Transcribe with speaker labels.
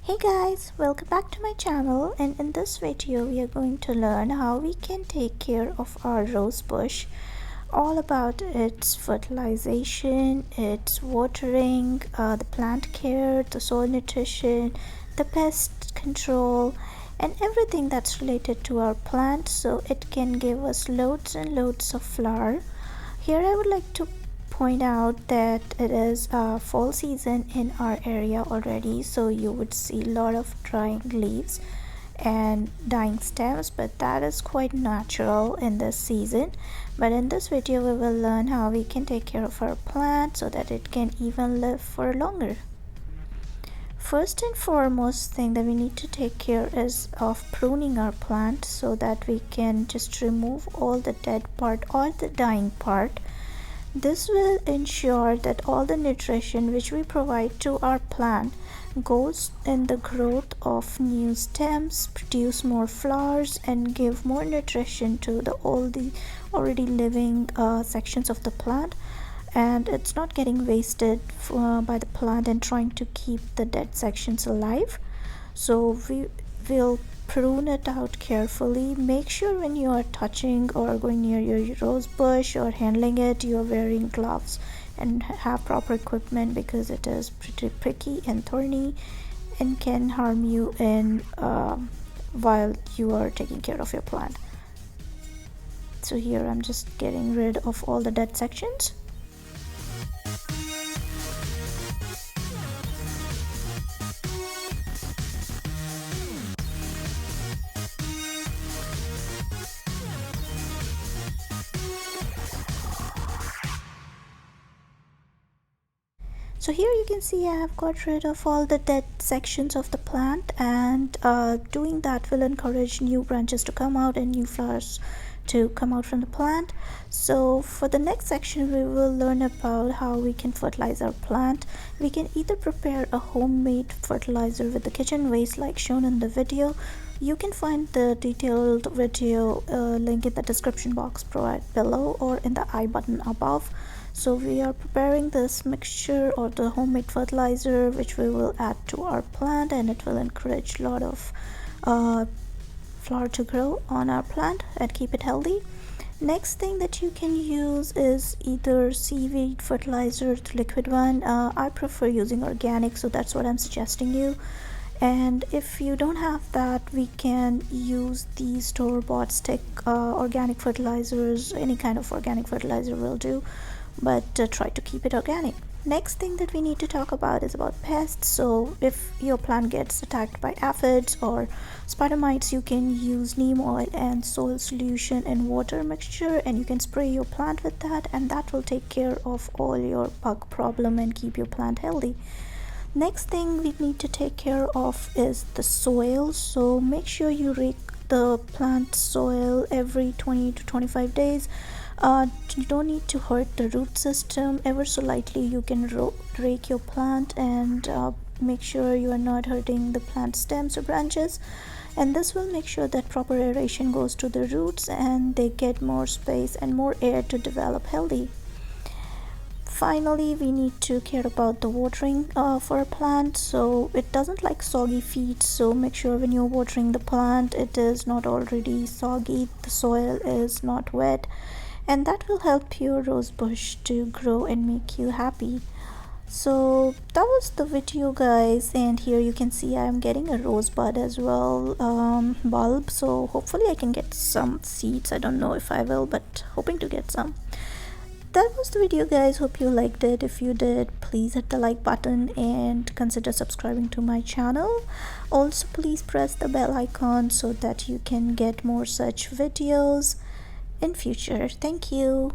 Speaker 1: Hey guys, welcome back to my channel, and in this video we are going to learn how we can take care of our rose bush, all about its fertilization, its watering, the plant care, the soil nutrition, the pest control, and everything that's related to our plant so it can give us loads and loads of flower. Here I would like to point out that it is fall season in our area already, so you would see a lot of drying leaves and dying stems, but that is quite natural in this season. But in this video we will learn how we can take care of our plant so that it can even live for longer. First and foremost thing that we need to take care is of pruning our plant so that we can just remove all the dead part or the dying part. This will ensure that all the nutrition which we provide to our plant goes in the growth of new stems, produce more flowers, and give more nutrition to all the already living sections of the plant, and it's not getting wasted by the plant and trying to keep the dead sections alive. So we will prune it out carefully. Make sure when you are touching or going near your rose bush or handling it, you are wearing gloves and have proper equipment, because it is pretty pricky and thorny and can harm you in while you are taking care of your plant. So here I'm just getting rid of all the dead sections. So here you can see I have got rid of all the dead sections of the plant, and doing that will encourage new branches to come out and new flowers to come out from the plant. So for the next section we will learn about how we can fertilize our plant. We can either prepare a homemade fertilizer with the kitchen waste like shown in the video. You can find the detailed video link in the description box provided below or in the I button above. So we are preparing this mixture or the homemade fertilizer which we will add to our plant, and it will encourage a lot of flower to grow on our plant and keep it healthy. Next thing that you can use is either seaweed fertilizer, the liquid one. I prefer using organic, so that's what I'm suggesting you. And if you don't have that, we can use the store-bought stick organic fertilizers. Any kind of organic fertilizer will do, but try to keep it organic. Next thing that we need to talk about is about pests. So if your plant gets attacked by aphids or spider mites, you can use neem oil and soil solution and water mixture, and you can spray your plant with that, and that will take care of all your bug problem and keep your plant healthy. Next thing we need to take care of is the soil. So make sure you rake the plant soil every 20 to 25 days. You don't need to hurt the root system. Ever so lightly you can rake your plant, and make sure you are not hurting the plant stems or branches, and this will make sure that proper aeration goes to the roots and they get more space and more air to develop healthy. Finally, we need to care about the watering for a plant. So it doesn't like soggy feet, so make sure when you're watering the plant it is not already soggy, the soil is not wet, and that will help your rose bush to grow and make you happy. So that was the video guys, and here you can see I'm getting a rosebud as well, bulb, so hopefully I can get some seeds. I don't know if I will, but hoping to get some. That was the video guys, hope you liked it. If you did, please hit the like button and consider subscribing to my channel. Also please press the bell icon so that you can get more such videos in future. Thank you.